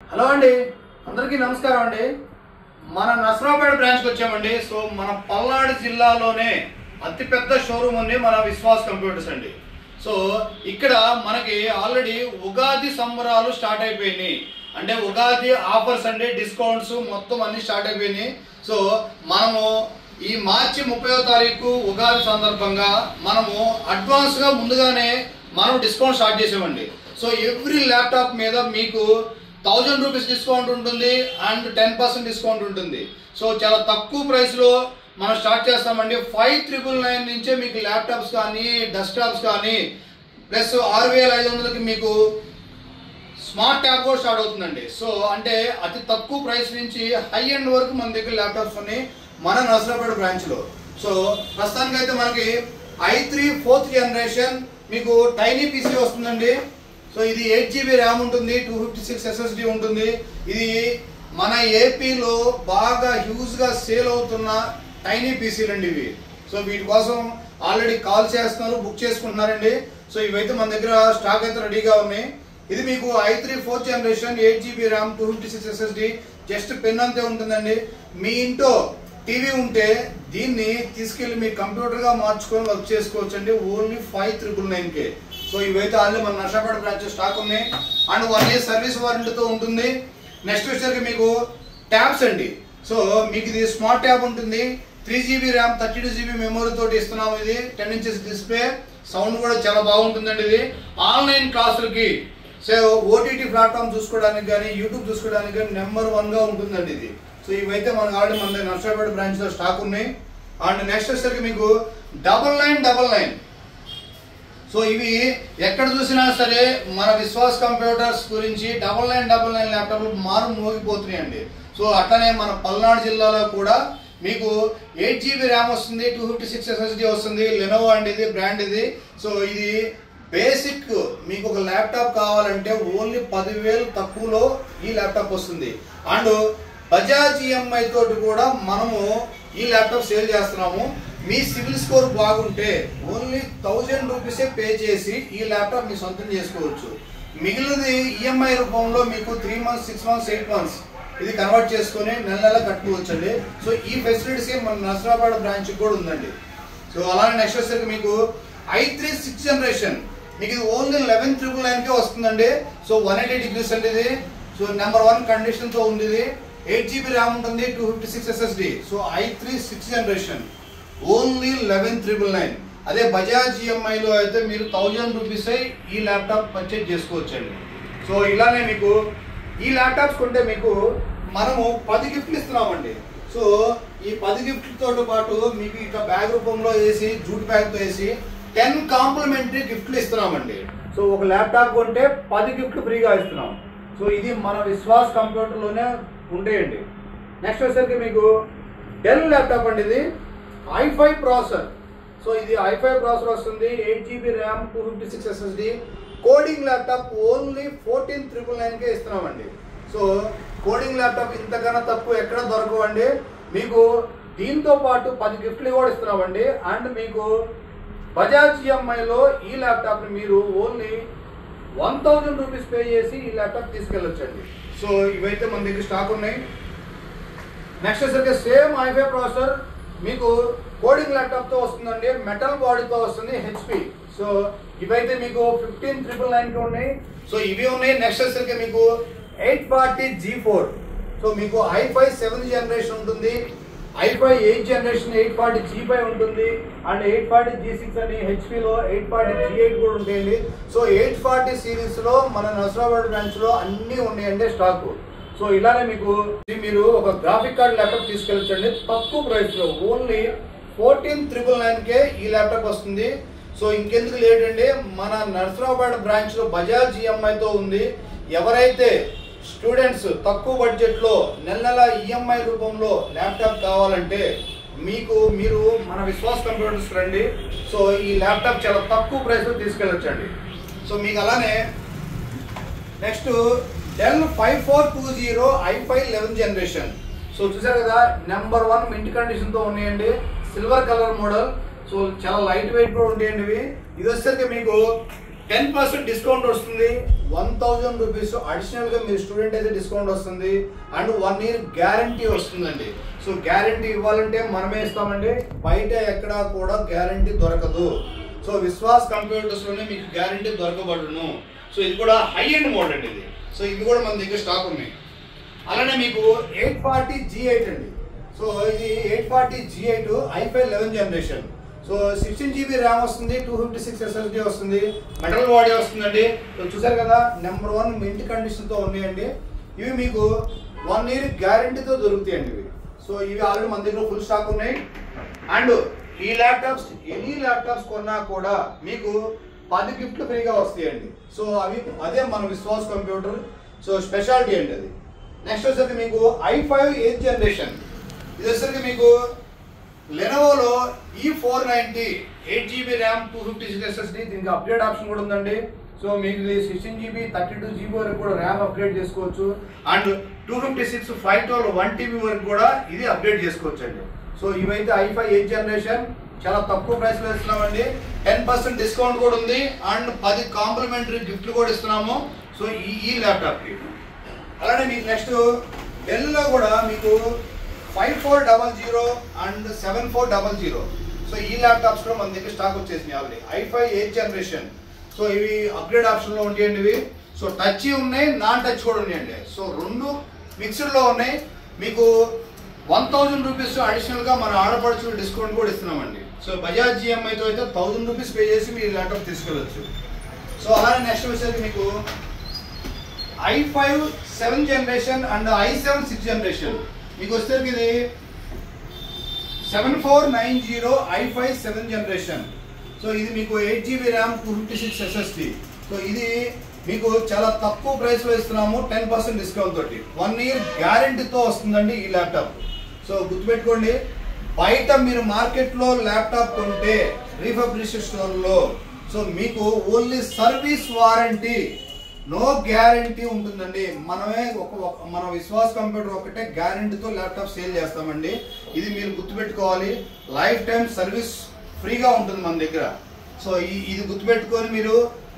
Hello అండి, అందరికీ నమస్కారం అండి. మన నసరాపేట బ్రాంచ్కి వచ్చామండి. సో మన పల్నాడు జిల్లాలోనే అతిపెద్ద షోరూమ్ ఉంది మన విశ్వాస్ కంప్యూటర్స్ అండి. సో ఇక్కడ మనకి ఆల్రెడీ ఉగాది సంబరాలు స్టార్ట్ అయిపోయినాయి. అంటే ఉగాది ఆఫర్స్ అండి, డిస్కౌంట్స్ మొత్తం అన్ని స్టార్ట్ అయిపోయినాయి. సో మనము ఈ మార్చి 30వ తారీఖు ఉగాది సందర్భంగా మనము అడ్వాన్స్గా ముందుగానే మనం డిస్కౌంట్ స్టార్ట్ చేసామండి. సో ఎవ్రీ ల్యాప్టాప్ మీద మీకు 1000 రూపీస్ డిస్కౌంట్ ఉంటుంది అండ్ 10% డిస్కౌంట్ ఉంటుంది. సో చాలా తక్కువ ప్రైస్లో మనం స్టార్ట్ చేస్తామండి. 5999 నుంచే మీకు ల్యాప్టాప్స్ కానీ డెస్క్టాప్స్ కానీ ప్లస్ 6500కి మీకు స్మార్ట్ ట్యాబ్ కూడా స్టార్ట్ అవుతుందండి. సో అంటే అతి తక్కువ ప్రైస్ నుంచి హై ఎండ్ వరకు మన దగ్గర ల్యాప్టాప్స్ ఉన్నాయి మన నసరాపేట బ్రాంచ్లో. సో ప్రస్తుతానికి అయితే మనకి i3 4th జనరేషన్ మీకు టైనీ పీసీ వస్తుందండి. సో ఇది 8GB ర్యామ్ ఉంటుంది, 256 SSD ఉంటుంది. ఇది మన ఏపీలో బాగా హ్యూజ్గా సేల్ అవుతున్న టైనీ పీసీలు అండి ఇవి. సో వీటి కోసం ఆల్రెడీ కాల్ చేస్తున్నారు, బుక్ చేసుకుంటున్నారండి. సో ఇవైతే మన దగ్గర స్టాక్ అయితే రెడీగా ఉన్నాయి. ఇది మీకు i3 4th generation 8GB RAM 256 SSD just pen అంతే ఉంటుందండి. మీ ఇంట్లో టీవీ ఉంటే దీన్ని తీసుకెళ్లి మీ కంప్యూటర్గా మార్చుకొని వర్క్ చేసుకోవచ్చండి. Only 5999K. సో ఇవైతే ఆల్రెడీ మన నర్సాపేట బ్రాంచ్ స్టాక్ ఉన్నాయి అండ్ 1 year సర్వీస్ వారంటీతో ఉంటుంది. నెక్స్ట్ వచ్చేసరికి మీకు ట్యాబ్స్ అండి. సో మీకు ఇది స్మార్ట్ ట్యాబ్ ఉంటుంది, 3GB ర్యామ్ 32GB మెమరీ తోటి ఇస్తున్నాము. ఇది 10 inches డిస్ప్లే, సౌండ్ కూడా చాలా బాగుంటుందండి. ఇది ఆన్లైన్ క్లాసులకి సో ఓటీటీ ప్లాట్ఫామ్ చూసుకోవడానికి కానీ యూట్యూబ్ చూసుకోవడానికి కానీ నెంబర్ 1గా ఉంటుందండి ఇది. సో ఇవైతే మనకు ఆల్రెడీ మన నర్సాపేట బ్రాంచ్లో స్టాక్ ఉన్నాయి. అండ్ నెక్స్ట్ వచ్చేసరికి మీకు 9999. సో ఇవి ఎక్కడ చూసినా సరే మన విశ్వాస్ కంప్యూటర్స్ గురించి 9999 ల్యాప్టాప్లు మారు మోగిపోతున్నాయండి. సో అట్లనే మన పల్నాడు జిల్లాలో కూడా మీకు 8GB ర్యామ్ వస్తుంది, 256 SSD వస్తుంది. లెనోవో అండి ఇది బ్రాండ్ ఇది. సో ఇది బేసిక్ మీకు ఒక ల్యాప్టాప్ కావాలంటే ఓన్లీ 10,000 తక్కువలో ఈ ల్యాప్టాప్ వస్తుంది. అండ్ బజాజ్ ఈఎంఐ తోటి కూడా మనము ఈ ల్యాప్టాప్ సేల్ చేస్తున్నాము. మీ సివిల్ స్కోర్ బాగుంటే ఓన్లీ 1000 రూపీసే పే చేసి ఈ ల్యాప్టాప్ మీ సొంతం చేసుకోవచ్చు. మిగిలినది ఈఎంఐ రూపంలో మీకు 3 months 6 months 8 months ఇది కన్వర్ట్ చేసుకొని నెల నెల కట్టుకోవచ్చు అండి. సో ఈ ఫెసిలిటీస్ మన నసరాపేట బ్రాంచ్ కూడా ఉందండి. సో అలానే నెక్స్ట్ వచ్చేసరికి మీకు i3 6th జనరేషన్ మీకు ఇది ఓన్లీ 11,999కే వస్తుందండి. సో 180 degrees అండి ఇది. సో నెంబర్ 1 కండిషన్తో ఉంది ఇది. 8GB ర్యామ్ ఉంటుంది, 256 SSD. So i3 6th generation only 11,999. అదే బజాజ్ ఈఎంఐలో అయితే మీరు 1000 రూపీసే ఈ ల్యాప్టాప్ పర్చేజ్ చేసుకోవచ్చండి. సో ఇలానే మీకు ఈ ల్యాప్టాప్స్ కొంటే మీకు మనము 10 గిఫ్ట్లు ఇస్తున్నామండి. సో ఈ 10 గిఫ్ట్లతో పాటు మీకు ఇట్లా బ్యాగ్ రూపంలో వేసి జూట్ బ్యాగ్తో వేసి 10 కాంప్లిమెంటరీ గిఫ్ట్లు ఇస్తున్నామండి. సో ఒక ల్యాప్టాప్ కొంటే 10 గిఫ్ట్లు ఫ్రీగా ఇస్తున్నాం. సో ఇది మన విశ్వాస్ కంప్యూటర్లోనే ఉంటాయండి. నెక్స్ట్ వచ్చేసరికి మీకు డెల్ ల్యాప్టాప్ అండి. ఇది i5 ప్రాసెసర్. సో ఇది i5 ప్రాసెసర్ వస్తుంది, 8GB RAM 256 SSD. Coding laptop only 14,999కే ఇస్తున్నామండి. సో కోడింగ్ ల్యాప్టాప్ ఇంతకన్నా తక్కువ ఎక్కడ దొరకవండి. మీకు దీంతో పాటు 10 గిఫ్ట్లు కూడా ఇస్తున్నామండి. అండ్ మీకు బజాజ్ ఈఎంఐలో ఈ ల్యాప్టాప్ని మీరు ఓన్లీ 1000 రూపీస్ పే చేసి ఈ ల్యాప్టాప్ తీసుకెళ్ళొచ్చండి. సో ఇవైతే మన దగ్గర స్టాక్ ఉన్నాయి. నెక్స్ట్ వచ్చేసరికి సేమ్ i5 ప్రాసెసర్ మీకు కోడింగ్ ల్యాప్టాప్తో వస్తుందండి, మెటల్ బాడీతో వస్తుంది, హెచ్పి. సో ఇవైతే మీకు 15,999కి ఉన్నాయి. సో ఇవి ఉన్నాయి. నెక్స్ట్ వచ్చేసరికి మీకు 840 G4. సో మీకు i5 7th జనరేషన్ ఉంటుంది, i5 8th జనరేషన్ 840 G5 ఉంటుంది అండ్ 840 G6 అని హెచ్పిలో 840 G8 కూడా ఉంటాయండి. సో 840 సిరీస్లో మన నసరాపేట బ్రాంచ్లో అన్నీ ఉన్నాయండి స్టాక్. సో ఇలానే మీకు మీరు ఒక గ్రాఫిక్ కార్డ్ ల్యాప్టాప్ తీసుకెళ్ళొచ్చండి తక్కువ ప్రైస్లో. ఓన్లీ 14,999కే ఈ ల్యాప్టాప్ వస్తుంది. సో ఇంకెందుకు లేట్ అండి, మన నర్సరావుపేట బ్రాంచ్లో బజాజ్ ఈఎంఐతో ఉంది. ఎవరైతే స్టూడెంట్స్ తక్కువ బడ్జెట్లో నెల నెల ఈఎంఐ రూపంలో ల్యాప్టాప్ కావాలంటే మీరు మన విశ్వాస్ కంప్యూటర్స్ రండి. సో ఈ ల్యాప్టాప్ చాలా తక్కువ ప్రైస్లో తీసుకెళ్ళొచ్చండి. సో మీకు అలానే next del 5420 i5 11th generation. So చూసారు కదా, నెంబర్ 1 మింట్ కండిషన్తో ఉన్నాయండి, సిల్వర్ కలర్ మోడల్. సో చాలా లైట్ వెయిట్ కూడా ఉంటాయండి ఇవి. ఇది వచ్చేసరికి మీకు 10% డిస్కౌంట్ వస్తుంది. 1000 రూపీస్ అడిషనల్ గా మీరు స్టూడెంట్ అయితే డిస్కౌంట్ వస్తుంది. అండ్ 1 year గ్యారంటీ వస్తుందండి. సో గ్యారంటీ ఇవ్వాలంటే మనమే ఇస్తామండి, బయట ఎక్కడా కూడా గ్యారంటీ దొరకదు. సో విశ్వాస్ కంప్యూటర్స్ లోనే మీకు గ్యారంటీ దొరకబడును. సో ఇది కూడా హై ఎండ్ మోడల్ అండి ఇది. సో ఇది కూడా మన దగ్గర స్టాక్ ఉన్నాయి. అలానే మీకు 840 G8 అండి. సో ఇది 840 G8 i5 11th generation. So 16 GB RAM వస్తుంది, 256 SSD వస్తుంది, మెటల్ బాడీ వస్తుందండి. సో చూసారు కదా, నెంబర్ 1 మింట్ కండిషన్ తో ఉన్నాయండి. ఇవి మీకు 1 year గ్యారంటీతో దొరుకుతాయండి ఇవి. సో ఇవి ఆల్రెడీ మన దగ్గర ఫుల్ స్టాక్ ఉన్నాయి. అండ్ ఈ ల్యాప్టాప్స్ ఎనీ ల్యాప్టాప్స్ కొన్నా కూడా మీకు 10 గిఫ్ట్లు ఫ్రీగా వస్తాయండి. సో అదే మన విశ్వాస్ కంప్యూటర్ సో స్పెషాలిటీ అండి అది. నెక్స్ట్ వచ్చేసరికి మీకు i5 8th జనరేషన్. ఇది వచ్చేసరికి మీకు లెనోవోలో E490 8 GB ర్యామ్ 256 SSD. దీనికి అప్గ్రేడ్ ఆప్షన్ కూడా ఉందండి. సో మీకు 16 GB 32 GB వరకు కూడా ర్యామ్ అప్గ్రేడ్ చేసుకోవచ్చు. అండ్ 256 512 1 TB వరకు కూడా ఇది అప్గ్రేడ్ చేసుకోవచ్చు అండి. సో ఇవైతే i5 8th జనరేషన్ చాలా తక్కువ ప్రైస్ లో ఇస్తున్నామండి. 10% డిస్కౌంట్ కూడా ఉంది. అండ్ 10 కాంప్లిమెంటరీ గిఫ్ట్లు కూడా ఇస్తున్నాము. సో ఈ ల్యాప్టాప్ కి అలానే మీకు నెక్స్ట్ డెల్ లో కూడా మీకు 5400 అండ్ 7400. సో ఈ ల్యాప్టాప్స్ కూడా మన దగ్గర స్టాక్ వచ్చేసినాయి already. i5 8th generation. So ఇవి అప్గ్రేడ్ ఆప్షన్ లో ఉంటాయండి ఇవి. సో టచ్ ఉన్నాయి, నాన్ టచ్ కూడా ఉన్నాయండి. సో రెండు మిక్స్డ్ లో ఉన్నాయి. మీకు 1000 రూపీస్ అడిషనల్ గా మన ఆడపడుచు డిస్కౌంట్ కూడా ఇస్తున్నామండి. సో బజాజ్ GMI తో అయితే 1000 రూపీస్ పే చేసి మీరు ల్యాప్టాప్ తీసుకెళ్ళచ్చు. సో అలానే నెక్స్ట్ వచ్చేసి మీకు i5 7th generation and i7 6th generation. మీకు వస్తే ఇది 7490 i5 7th జనరేషన్. సో ఇది మీకు 8 GB ర్యామ్ 256 SSD. సో ఇది మీకు చాలా తక్కువ ప్రైస్ లో ఇస్తున్నాము, 10% డిస్కౌంట్ తోటి. 1 year గ్యారంటీతో వస్తుందండి ఈ ల్యాప్టాప్. సో గుర్తుపెట్టుకోండి, బయట మీరు మార్కెట్లో ల్యాప్టాప్ కొంటే రీఫబ్రిషన్ స్టోర్లో సో మీకు only service warranty, no guarantee ఉంటుందండి. మన విశ్వాస్ కంప్యూటర్ ఒకటే గ్యారంటీతో ల్యాప్టాప్ సేల్ చేస్తామండి. ఇది మీరు గుర్తుపెట్టుకోవాలి. లైఫ్ టైం సర్వీస్ ఫ్రీగా ఉంటుంది మన దగ్గర. సో ఇది గుర్తుపెట్టుకొని మీరు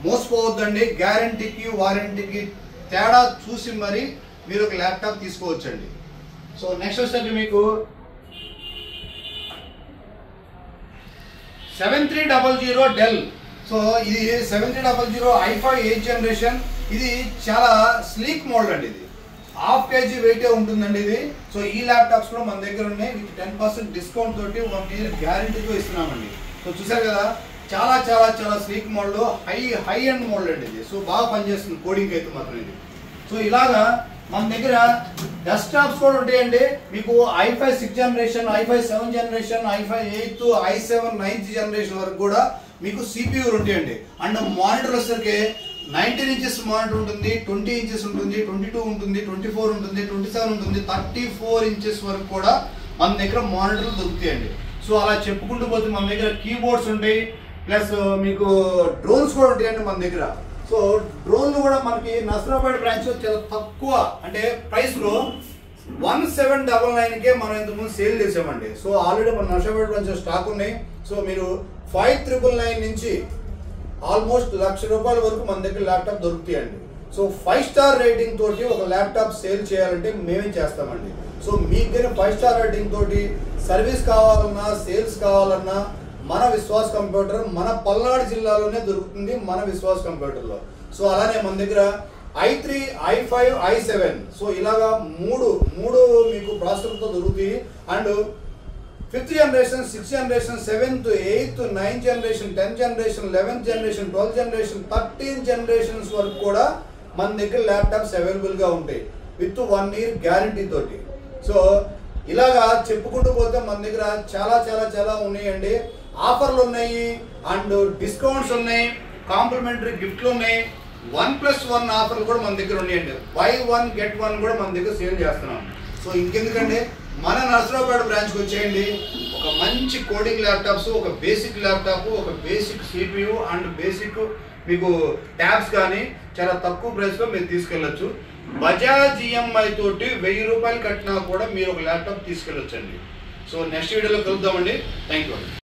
మోసపోవద్దండి. గ్యారంటీకి వారంటీకి తేడా చూసి మరి మీరు ఒక ల్యాప్టాప్ తీసుకోవచ్చండి. సో నెక్స్ట్ వచ్చేసరికి మీకు 7300 డెల్. సో ఇది 7300 i5 8th జనరేషన్. ఇది చాలా స్లీక్ మోడల్ అండి. ఇది 1/2 kg వెయిట్ ఉంటుందండి ఇది. సో ఈ ల్యాప్టాప్స్ కూడా మన దగ్గర ఉన్నాయి. విత్ 10% డిస్కౌంట్ తోటి 1 year గ్యారంటీతో ఇస్తున్నామండి. సో చూసారు కదా, చాలా చాలా చాలా sleek model, high end model అండి ఇది. సో బాగా పనిచేస్తుంది కోడింగ్ అయితే మాత్రం ఇది. సో ఇలాగా మన దగ్గర డెస్క్టాప్స్ కూడా ఉంటాయండి. మీకు i5 6th generation, i5 7th generation, i5 8th, i7 9th generation వరకు కూడా మీకు CPU ఉంటాయండి. అండ్ మానిటర్ వచ్చేసరికి 19 inches మానిటర్ ఉంటుంది, 20 inches ఉంటుంది, 22 ఉంటుంది, 24 ఉంటుంది, 27 ఉంటుంది, 34 inches వరకు కూడా మన దగ్గర మానిటర్లు దొరుకుతాయండి. సో అలా చెప్పుకుంటూ పోతే మన దగ్గర కీబోర్డ్స్ ఉంటాయి, ప్లస్ మీకు డ్రోన్స్ కూడా ఉంటాయండి మన దగ్గర. సో డ్రోన్లు కూడా మనకి నసరాబాద్ బ్రాంచ్ లో చాలా తక్కువ అంటే ప్రైస్ లో 1799కే మనం ఇంతకుముందు సేల్ చేసామండి. సో ఆల్రెడీ మన నసరాబాద్ బ్రాంచ్ స్టాక్ ఉన్నాయి. సో మీరు 5999 నుంచి ఆల్మోస్ట్ ₹1,00,000 వరకు మన దగ్గర ల్యాప్టాప్ దొరుకుతాయండి. సో 5 స్టార్ రేటింగ్ తోటి ఒక ల్యాప్టాప్ సేల్ చేయాలంటే మేమే చేస్తామండి. సో మీకు 5 స్టార్ రేటింగ్ తోటి సర్వీస్ కావాలన్నా, సేల్స్ కావాలన్నా మన విశ్వాస్ కంప్యూటర్ మన పల్నాడు జిల్లాలోనే దొరుకుతుంది, మన విశ్వాస్ కంప్యూటర్లో. సో అలానే మన దగ్గర i3, i5, i7 సో ఇలాగా మూడు మీకు ప్రాసెసర్తో దొరుకుతాయి. And 5th generation, 6th generation, 7th, 8th, 9th generation, 10th generation, 11th generation, 12th generation, 13 generations వరకు కూడా మన దగ్గర ల్యాప్టాప్స్ అవైలబుల్గా ఉంటాయి విత్ 1 year గ్యారంటీ తోటి. సో ఇలాగా చెప్పుకుంటూ పోతే మన దగ్గర చాలా చాలా చాలా ఉన్నాయండి. ఆఫర్లు ఉన్నాయి, అండ్ డిస్కౌంట్స్ ఉన్నాయి, కాంప్లిమెంటరీ గిఫ్ట్లు ఉన్నాయి, 1+1 ఆఫర్లు కూడా మన దగ్గర ఉన్నాయండి. buy 1 get 1 కూడా మన దగ్గర సేల్ చేస్తున్నాం. సో ఇంకెందుకంటే మన నర్సరావుపేట బ్రాంచ్కి వచ్చేయండి. ఒక మంచి కోడింగ్ ల్యాప్టాప్స్, ఒక బేసిక్ ల్యాప్టాప్, ఒక బేసిక్ CPU అండ్ బేసిక్ మీకు ట్యాబ్స్ కానీ చాలా తక్కువ ప్రైస్లో మీరు తీసుకెళ్ళచ్చు. బజాజ్ EMI తోటి ₹1000 కట్టినా కూడా మీరు ఒక ల్యాప్టాప్ తీసుకెళ్ళొచ్చండి. సో నెక్స్ట్ వీడియోలో కలుద్దామండి. Thank you.